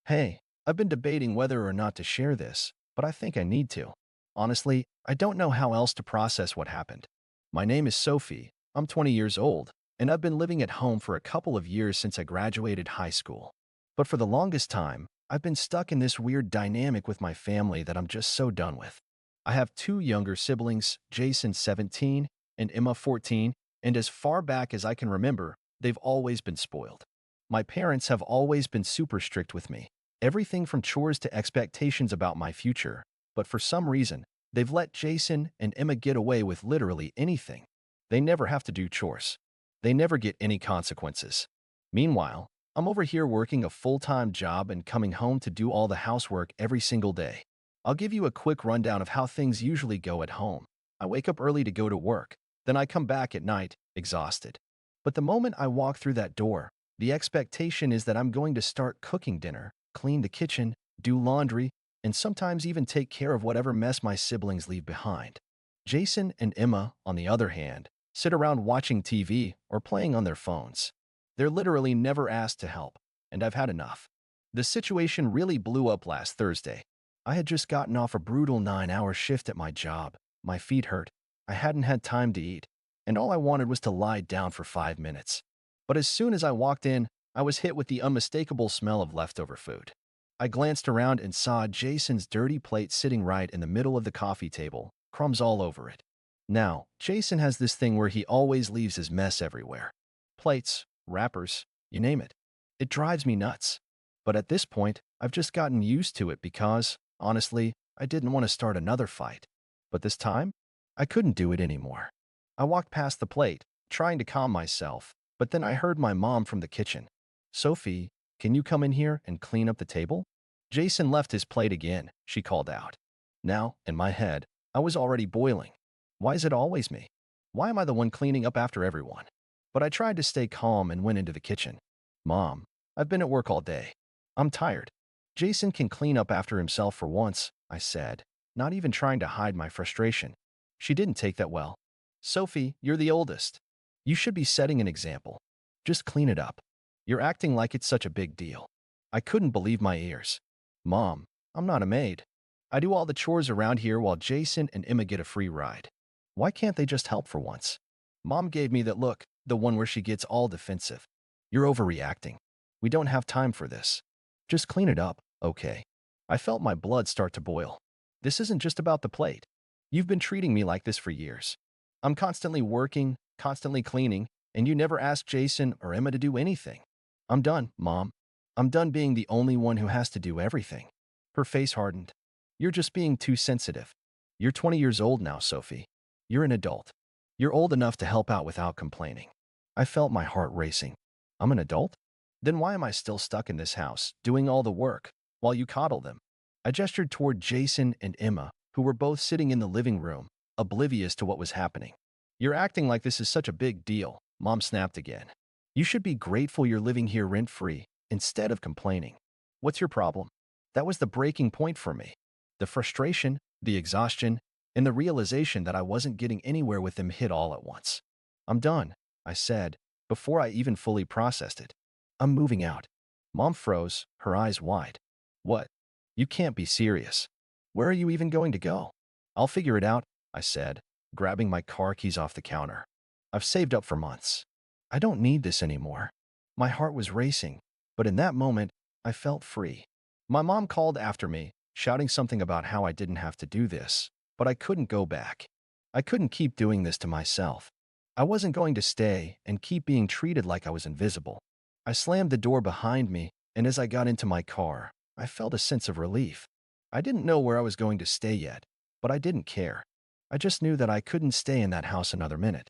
Hey, I've been debating whether or not to share this, but I think I need to. Honestly, I don't know how else to process what happened. My name is Sophie, I'm 20 years old, and I've been living at home for a couple of years since I graduated high school. But for the longest time, I've been stuck in this weird dynamic with my family that I'm just so done with. I have two younger siblings, Jason 17 and Emma 14, and as far back as I can remember, they've always been spoiled. My parents have always been super strict with me. Everything from chores to expectations about my future, but for some reason, they've let Jason and Emma get away with literally anything. They never have to do chores. They never get any consequences. Meanwhile, I'm over here working a full-time job and coming home to do all the housework every single day. I'll give you a quick rundown of how things usually go at home. I wake up early to go to work, then I come back at night, exhausted. But the moment I walk through that door, the expectation is that I'm going to start cooking dinner, clean the kitchen, do laundry, and sometimes even take care of whatever mess my siblings leave behind. Jason and Emma, on the other hand, sit around watching TV or playing on their phones. They're literally never asked to help, and I've had enough. The situation really blew up last Thursday. I had just gotten off a brutal 9-hour shift at my job. My feet hurt. I hadn't had time to eat, and all I wanted was to lie down for 5 minutes. But as soon as I walked in, I was hit with the unmistakable smell of leftover food. I glanced around and saw Jason's dirty plate sitting right in the middle of the coffee table, crumbs all over it. Now, Jason has this thing where he always leaves his mess everywhere. Plates, wrappers, you name it. It drives me nuts. But at this point, I've just gotten used to it because, honestly, I didn't want to start another fight. But this time, I couldn't do it anymore. I walked past the plate, trying to calm myself, but then I heard my mom from the kitchen. "Sophie, can you come in here and clean up the table?" Jason left his plate again, she called out. Now, in my head, I was already boiling. Why is it always me? Why am I the one cleaning up after everyone? But I tried to stay calm and went into the kitchen. "Mom, I've been at work all day. I'm tired. Jason can clean up after himself for once," I said, not even trying to hide my frustration. She didn't take that well. "Sophie, you're the oldest. You should be setting an example. Just clean it up. You're acting like it's such a big deal." I couldn't believe my ears. "Mom, I'm not a maid. I do all the chores around here while Jason and Emma get a free ride. Why can't they just help for once?" Mom gave me that look, the one where she gets all defensive. "You're overreacting. We don't have time for this. Just clean it up, okay?" I felt my blood start to boil. This isn't just about the plate. You've been treating me like this for years. I'm constantly working, constantly cleaning, and you never ask Jason or Emma to do anything. "I'm done, Mom. I'm done being the only one who has to do everything." Her face hardened. "You're just being too sensitive. You're 20 years old now, Sophie. You're an adult. You're old enough to help out without complaining." I felt my heart racing. I'm an adult? Then why am I still stuck in this house, doing all the work, while you coddle them? I gestured toward Jason and Emma, who were both sitting in the living room, oblivious to what was happening. "You're acting like this is such a big deal," Mom snapped again. "You should be grateful you're living here rent-free, instead of complaining. What's your problem?" That was the breaking point for me. The frustration, the exhaustion, and the realization that I wasn't getting anywhere with them hit all at once. "I'm done," I said, before I even fully processed it. "I'm moving out." Mom froze, her eyes wide. "What? You can't be serious. Where are you even going to go?" "I'll figure it out," I said, grabbing my car keys off the counter. "I've saved up for months. I don't need this anymore." My heart was racing, but in that moment, I felt free. My mom called after me, shouting something about how I didn't have to do this, but I couldn't go back. I couldn't keep doing this to myself. I wasn't going to stay and keep being treated like I was invisible. I slammed the door behind me, and as I got into my car, I felt a sense of relief. I didn't know where I was going to stay yet, but I didn't care. I just knew that I couldn't stay in that house another minute.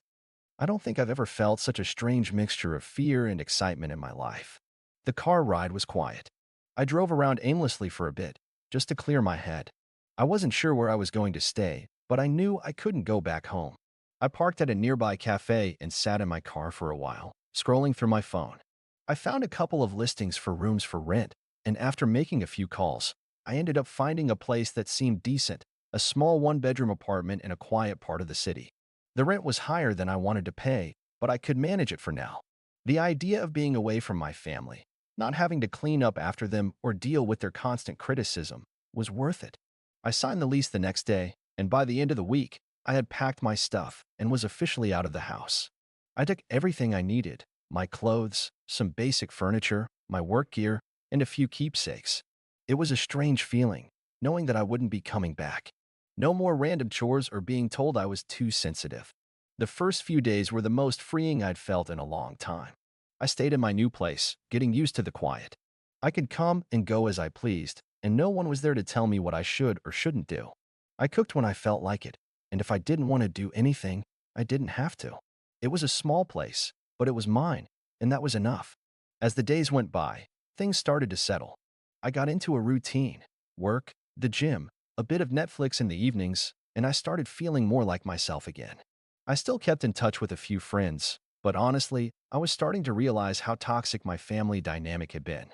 I don't think I've ever felt such a strange mixture of fear and excitement in my life. The car ride was quiet. I drove around aimlessly for a bit, just to clear my head. I wasn't sure where I was going to stay, but I knew I couldn't go back home. I parked at a nearby cafe and sat in my car for a while, scrolling through my phone. I found a couple of listings for rooms for rent, and after making a few calls, I ended up finding a place that seemed decent, a small one-bedroom apartment in a quiet part of the city. The rent was higher than I wanted to pay, but I could manage it for now. The idea of being away from my family, Not having to clean up after them or deal with their constant criticism was worth it. I signed the lease the next day, and by the end of the week, I had packed my stuff and was officially out of the house. I took everything I needed, my clothes, some basic furniture, my work gear, and a few keepsakes. It was a strange feeling, knowing that I wouldn't be coming back. No more random chores or being told I was too sensitive. The first few days were the most freeing I'd felt in a long time. I stayed in my new place, getting used to the quiet. I could come and go as I pleased, and no one was there to tell me what I should or shouldn't do. I cooked when I felt like it, and if I didn't want to do anything, I didn't have to. It was a small place, but it was mine, and that was enough. As the days went by, things started to settle. I got into a routine: work, the gym, a bit of Netflix in the evenings, and I started feeling more like myself again. I still kept in touch with a few friends, but honestly, I was starting to realize how toxic my family dynamic had been.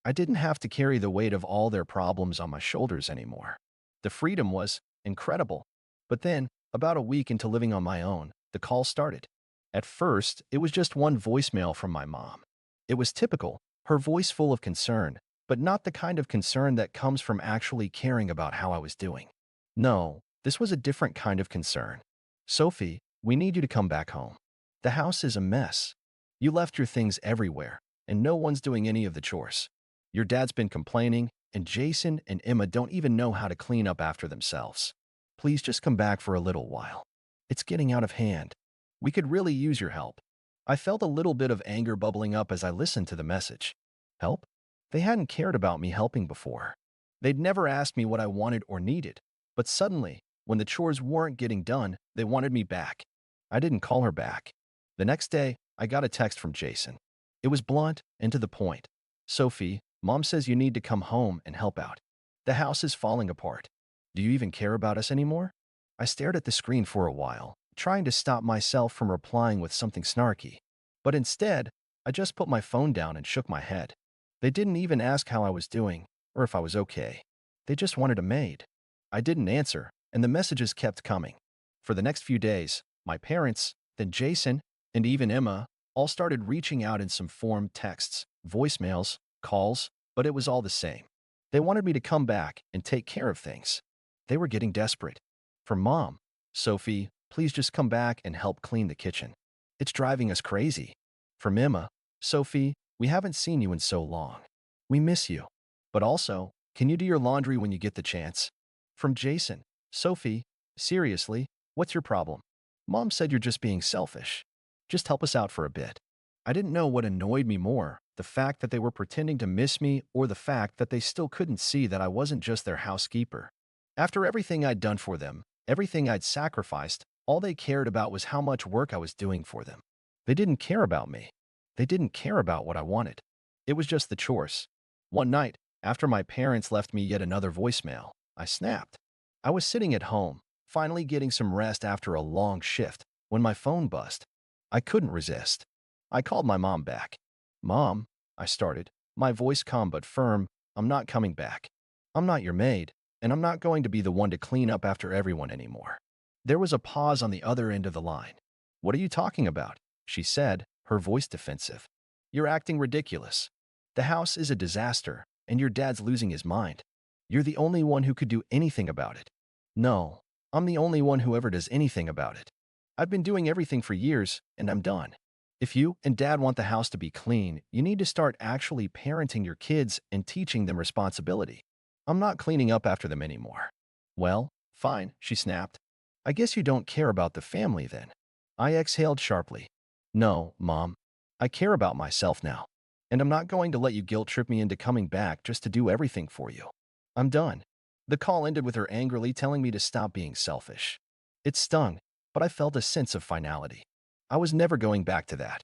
I didn't have to carry the weight of all their problems on my shoulders anymore. The freedom was incredible. But then, about a week into living on my own, the call started. At first, it was just one voicemail from my mom. It was typical, her voice full of concern, but not the kind of concern that comes from actually caring about how I was doing. No, this was a different kind of concern. "Sophie, we need you to come back home. The house is a mess. You left your things everywhere, and no one's doing any of the chores. Your dad's been complaining, and Jason and Emma don't even know how to clean up after themselves. Please just come back for a little while. It's getting out of hand. We could really use your help." I felt a little bit of anger bubbling up as I listened to the message. Help? They hadn't cared about me helping before. They'd never asked me what I wanted or needed. But suddenly, when the chores weren't getting done, they wanted me back. I didn't call her back. The next day, I got a text from Jason. It was blunt and to the point. "Sophie, Mom says you need to come home and help out. The house is falling apart. Do you even care about us anymore?" I stared at the screen for a while, trying to stop myself from replying with something snarky. But instead, I just put my phone down and shook my head. They didn't even ask how I was doing, or if I was okay. They just wanted a maid. I didn't answer, and the messages kept coming. For the next few days, my parents, then Jason, and even Emma all started reaching out in some form: texts, voicemails, calls, but it was all the same. They wanted me to come back and take care of things. They were getting desperate. From Mom: "Sophie, please just come back and help clean the kitchen. It's driving us crazy." From Emma: "Sophie, we haven't seen you in so long. We miss you. But also, can you do your laundry when you get the chance?" From Jason: "Sophie, seriously, what's your problem? Mom said you're just being selfish. Just help us out for a bit." I didn't know what annoyed me more: the fact that they were pretending to miss me, or the fact that they still couldn't see that I wasn't just their housekeeper. After everything I'd done for them, everything I'd sacrificed, all they cared about was how much work I was doing for them. They didn't care about me. They didn't care about what I wanted. It was just the chores. One night, after my parents left me yet another voicemail, I snapped. I was sitting at home, finally getting some rest after a long shift, when my phone buzzed. I couldn't resist. I called my mom back. "Mom," I started, my voice calm but firm, "I'm not coming back. I'm not your maid, and I'm not going to be the one to clean up after everyone anymore." There was a pause on the other end of the line. "What are you talking about?" she said, her voice defensive. "You're acting ridiculous. The house is a disaster, and your dad's losing his mind. You're the only one who could do anything about it." "No, I'm the only one who ever does anything about it. I've been doing everything for years, and I'm done. If you and Dad want the house to be clean, you need to start actually parenting your kids and teaching them responsibility. I'm not cleaning up after them anymore." "Well, fine," she snapped. "I guess you don't care about the family then." I exhaled sharply. "No, Mom. I care about myself now. And I'm not going to let you guilt trip me into coming back just to do everything for you. I'm done." The call ended with her angrily telling me to stop being selfish. It stung, but I felt a sense of finality. I was never going back to that.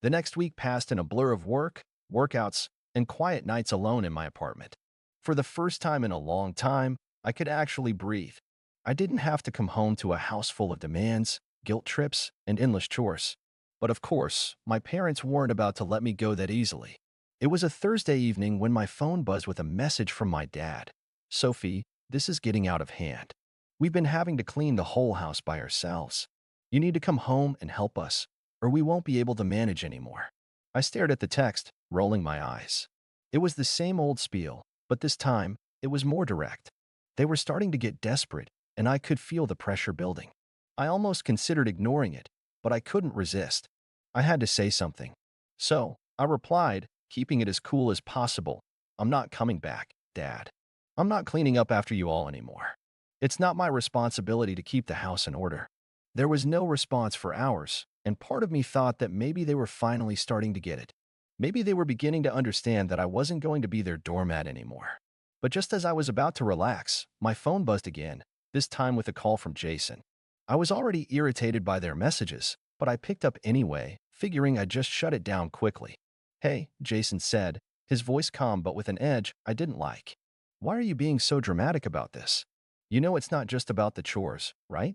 The next week passed in a blur of work, workouts, and quiet nights alone in my apartment. For the first time in a long time, I could actually breathe. I didn't have to come home to a house full of demands, guilt trips, and endless chores. But of course, my parents weren't about to let me go that easily. It was a Thursday evening when my phone buzzed with a message from my dad. "Sophie, this is getting out of hand. We've been having to clean the whole house by ourselves. You need to come home and help us, or we won't be able to manage anymore." I stared at the text, rolling my eyes. It was the same old spiel, but this time, it was more direct. They were starting to get desperate, and I could feel the pressure building. I almost considered ignoring it, but I couldn't resist. I had to say something. So, I replied, keeping it as cool as possible. I'm not coming back, Dad. I'm not cleaning up after you all anymore. It's not my responsibility to keep the house in order. There was no response for hours, and part of me thought that maybe they were finally starting to get it. Maybe they were beginning to understand that I wasn't going to be their doormat anymore. But just as I was about to relax, my phone buzzed again, this time with a call from Jason. I was already irritated by their messages, but I picked up anyway, figuring I'd just shut it down quickly. Hey, Jason said, his voice calm but with an edge I didn't like. Why are you being so dramatic about this? You know it's not just about the chores, right?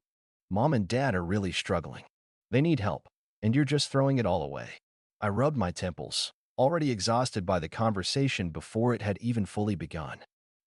Mom and Dad are really struggling. They need help, and you're just throwing it all away. I rubbed my temples, already exhausted by the conversation before it had even fully begun.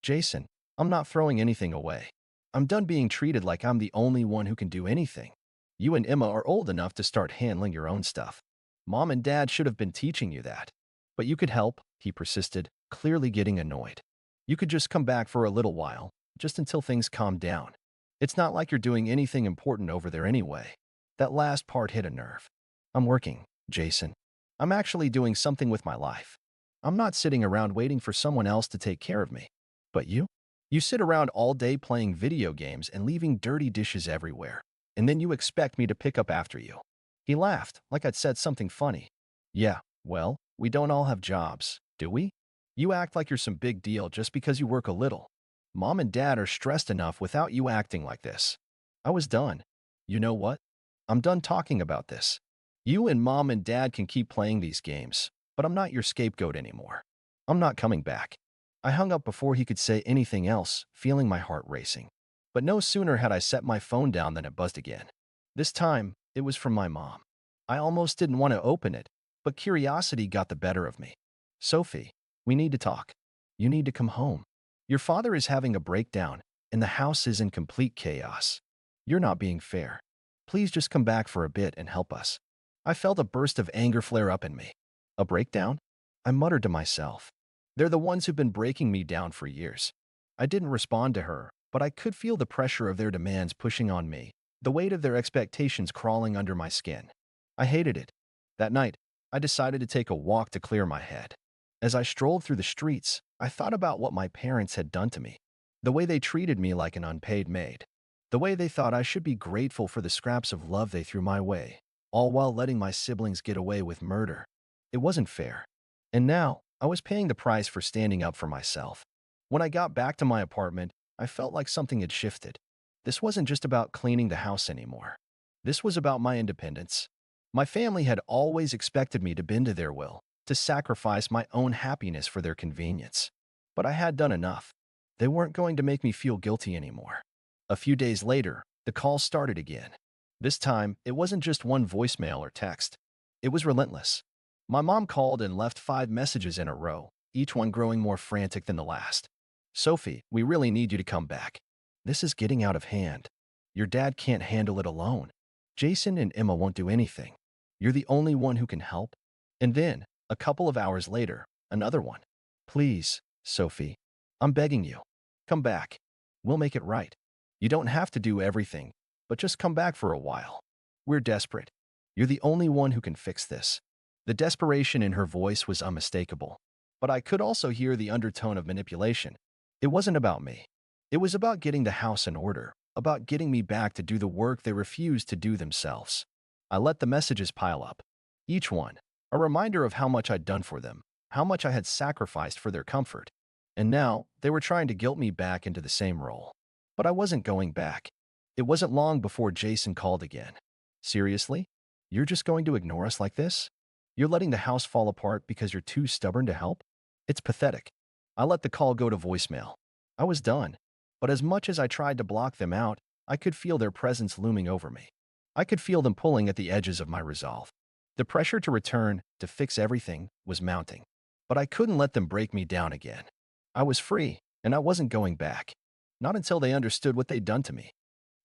Jason, I'm not throwing anything away. I'm done being treated like I'm the only one who can do anything. You and Emma are old enough to start handling your own stuff. Mom and Dad should have been teaching you that. But you could help, he persisted, clearly getting annoyed. You could just come back for a little while, just until things calm down. It's not like you're doing anything important over there anyway. That last part hit a nerve. I'm working, Jason. I'm actually doing something with my life. I'm not sitting around waiting for someone else to take care of me. But you? You sit around all day playing video games and leaving dirty dishes everywhere, and then you expect me to pick up after you. He laughed, like I'd said something funny. Yeah, well, we don't all have jobs, do we? You act like you're some big deal just because you work a little. Mom and Dad are stressed enough without you acting like this. I was done. You know what? I'm done talking about this. You and Mom and Dad can keep playing these games, but I'm not your scapegoat anymore. I'm not coming back. I hung up before he could say anything else, feeling my heart racing. But no sooner had I set my phone down than it buzzed again. This time, it was from my mom. I almost didn't want to open it, but curiosity got the better of me. Sophie, we need to talk. You need to come home. Your father is having a breakdown, and the house is in complete chaos. You're not being fair. Please just come back for a bit and help us. I felt a burst of anger flare up in me. A breakdown? I muttered to myself. They're the ones who've been breaking me down for years. I didn't respond to her, but I could feel the pressure of their demands pushing on me, the weight of their expectations crawling under my skin. I hated it. That night, I decided to take a walk to clear my head. As I strolled through the streets, I thought about what my parents had done to me, the way they treated me like an unpaid maid, the way they thought I should be grateful for the scraps of love they threw my way, all while letting my siblings get away with murder. It wasn't fair. And now, I was paying the price for standing up for myself. When I got back to my apartment, I felt like something had shifted. This wasn't just about cleaning the house anymore. This was about my independence. My family had always expected me to bend to their will, to sacrifice my own happiness for their convenience. But I had done enough. They weren't going to make me feel guilty anymore. A few days later, the calls started again. This time, it wasn't just one voicemail or text. It was relentless. My mom called and left 5 messages in a row, each one growing more frantic than the last. Sophie, we really need you to come back. This is getting out of hand. Your dad can't handle it alone. Jason and Emma won't do anything. You're the only one who can help. And then, a couple of hours later, another one. Please, Sophie, I'm begging you. Come back. We'll make it right. You don't have to do everything, but just come back for a while. We're desperate. You're the only one who can fix this. The desperation in her voice was unmistakable, but I could also hear the undertone of manipulation. It wasn't about me. It was about getting the house in order, about getting me back to do the work they refused to do themselves. I let the messages pile up. Each one, a reminder of how much I'd done for them, how much I had sacrificed for their comfort. And now, they were trying to guilt me back into the same role. But I wasn't going back. It wasn't long before Jason called again. Seriously? You're just going to ignore us like this? You're letting the house fall apart because you're too stubborn to help? It's pathetic. I let the call go to voicemail. I was done. But as much as I tried to block them out, I could feel their presence looming over me. I could feel them pulling at the edges of my resolve. The pressure to return, to fix everything, was mounting. But I couldn't let them break me down again. I was free, and I wasn't going back. Not until they understood what they'd done to me.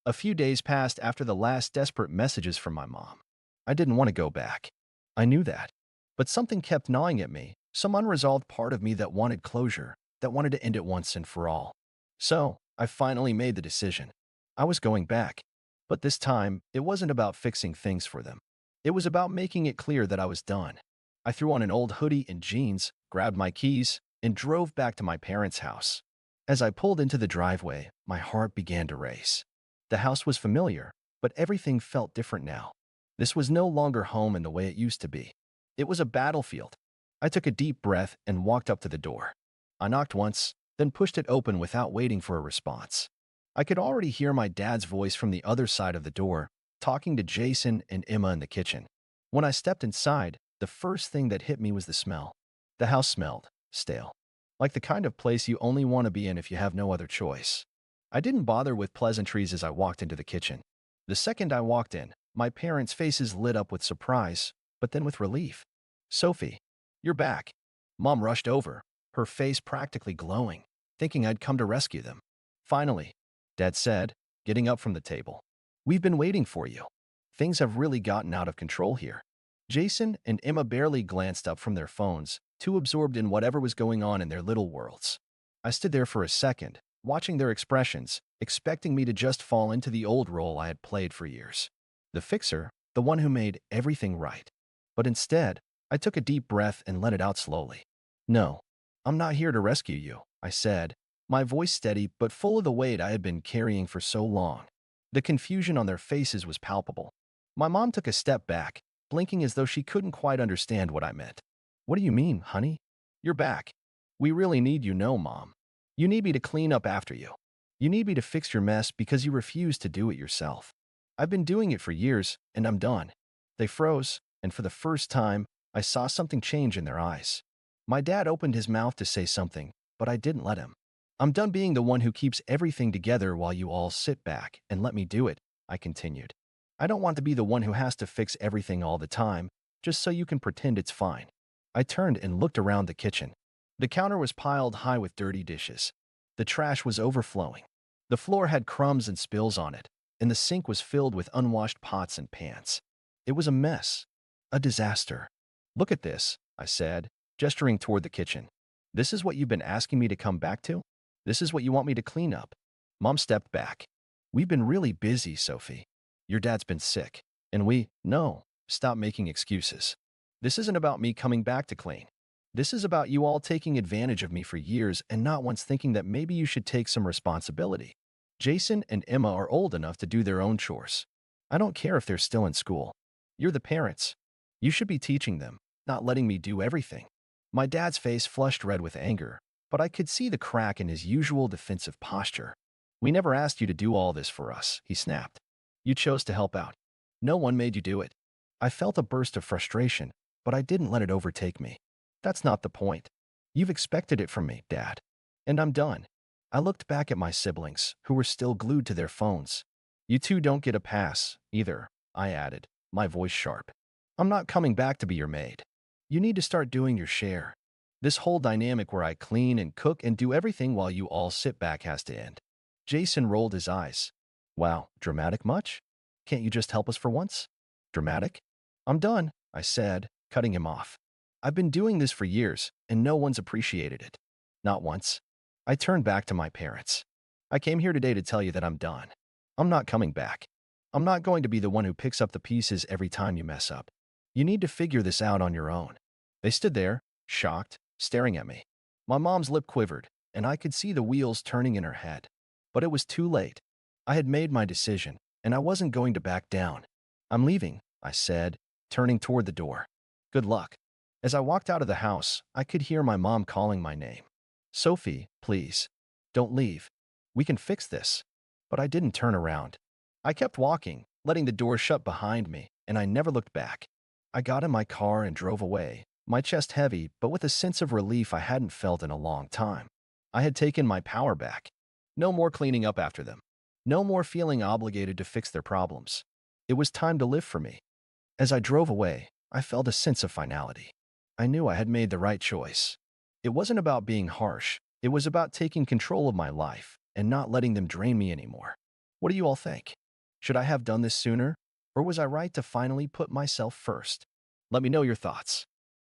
A few days passed after the last desperate messages from my mom. I didn't want to go back. I knew that. But something kept gnawing at me, some unresolved part of me that wanted closure, that wanted to end it once and for all. So, I finally made the decision. I was going back. But this time, it wasn't about fixing things for them. It was about making it clear that I was done. I threw on an old hoodie and jeans, grabbed my keys, and drove back to my parents' house. As I pulled into the driveway, my heart began to race. The house was familiar, but everything felt different now. This was no longer home in the way it used to be. It was a battlefield. I took a deep breath and walked up to the door. I knocked once, then pushed it open without waiting for a response. I could already hear my dad's voice from the other side of the door, talking to Jason and Emma in the kitchen. When I stepped inside, the first thing that hit me was the smell. The house smelled stale, like the kind of place you only want to be in if you have no other choice. I didn't bother with pleasantries as I walked into the kitchen. The second I walked in, my parents' faces lit up with surprise, but then with relief. "Sophie, you're back." Mom rushed over, her face practically glowing, thinking I'd come to rescue them. "Finally," Dad said, getting up from the table. "We've been waiting for you. Things have really gotten out of control here." Jason and Emma barely glanced up from their phones, too absorbed in whatever was going on in their little worlds. I stood there for a second, watching their expressions, expecting me to just fall into the old role I had played for years. The fixer, the one who made everything right. But instead, I took a deep breath and let it out slowly. "No, I'm not here to rescue you," I said, my voice steady but full of the weight I had been carrying for so long. The confusion on their faces was palpable. My mom took a step back, blinking as though she couldn't quite understand what I meant. "What do you mean, honey? You're back. We really need you, no, Mom. You need me to clean up after you. You need me to fix your mess because you refuse to do it yourself. I've been doing it for years, and I'm done." They froze, and for the first time, I saw something change in their eyes. My dad opened his mouth to say something, but I didn't let him. "I'm done being the one who keeps everything together while you all sit back and let me do it," I continued. "I don't want to be the one who has to fix everything all the time, just so you can pretend it's fine." I turned and looked around the kitchen. The counter was piled high with dirty dishes. The trash was overflowing. The floor had crumbs and spills on it, and the sink was filled with unwashed pots and pans. It was a mess. A disaster. "Look at this," I said, gesturing toward the kitchen. "This is what you've been asking me to come back to? This is what you want me to clean up?" Mom stepped back. "We've been really busy, Sophie. Your dad's been sick. And no, stop making excuses. This isn't about me coming back to clean. This is about you all taking advantage of me for years and not once thinking that maybe you should take some responsibility. Jason and Emma are old enough to do their own chores. I don't care if they're still in school. You're the parents. You should be teaching them, not letting me do everything." My dad's face flushed red with anger, but I could see the crack in his usual defensive posture. "We never asked you to do all this for us," he snapped. "You chose to help out. No one made you do it." I felt a burst of frustration, but I didn't let it overtake me. "That's not the point. You've expected it from me, Dad. And I'm done." I looked back at my siblings, who were still glued to their phones. "You two don't get a pass, either," I added, my voice sharp. "I'm not coming back to be your maid. You need to start doing your share. This whole dynamic where I clean and cook and do everything while you all sit back has to end." Jason rolled his eyes. "Wow, dramatic much? Can't you just help us for once?" "Dramatic? I'm done," I said, cutting him off. "I've been doing this for years, and no one's appreciated it. Not once." I turned back to my parents. "I came here today to tell you that I'm done. I'm not coming back. I'm not going to be the one who picks up the pieces every time you mess up. You need to figure this out on your own." They stood there, shocked, staring at me. My mom's lip quivered, and I could see the wheels turning in her head. But it was too late. I had made my decision, and I wasn't going to back down. "I'm leaving," I said, turning toward the door. "Good luck." As I walked out of the house, I could hear my mom calling my name. "Sophie, please. Don't leave. We can fix this." But I didn't turn around. I kept walking, letting the door shut behind me, and I never looked back. I got in my car and drove away, my chest heavy, but with a sense of relief I hadn't felt in a long time. I had taken my power back. No more cleaning up after them. No more feeling obligated to fix their problems. It was time to live for me. As I drove away, I felt a sense of finality. I knew I had made the right choice. It wasn't about being harsh. It was about taking control of my life and not letting them drain me anymore. What do you all think? Should I have done this sooner? Or was I right to finally put myself first? Let me know your thoughts.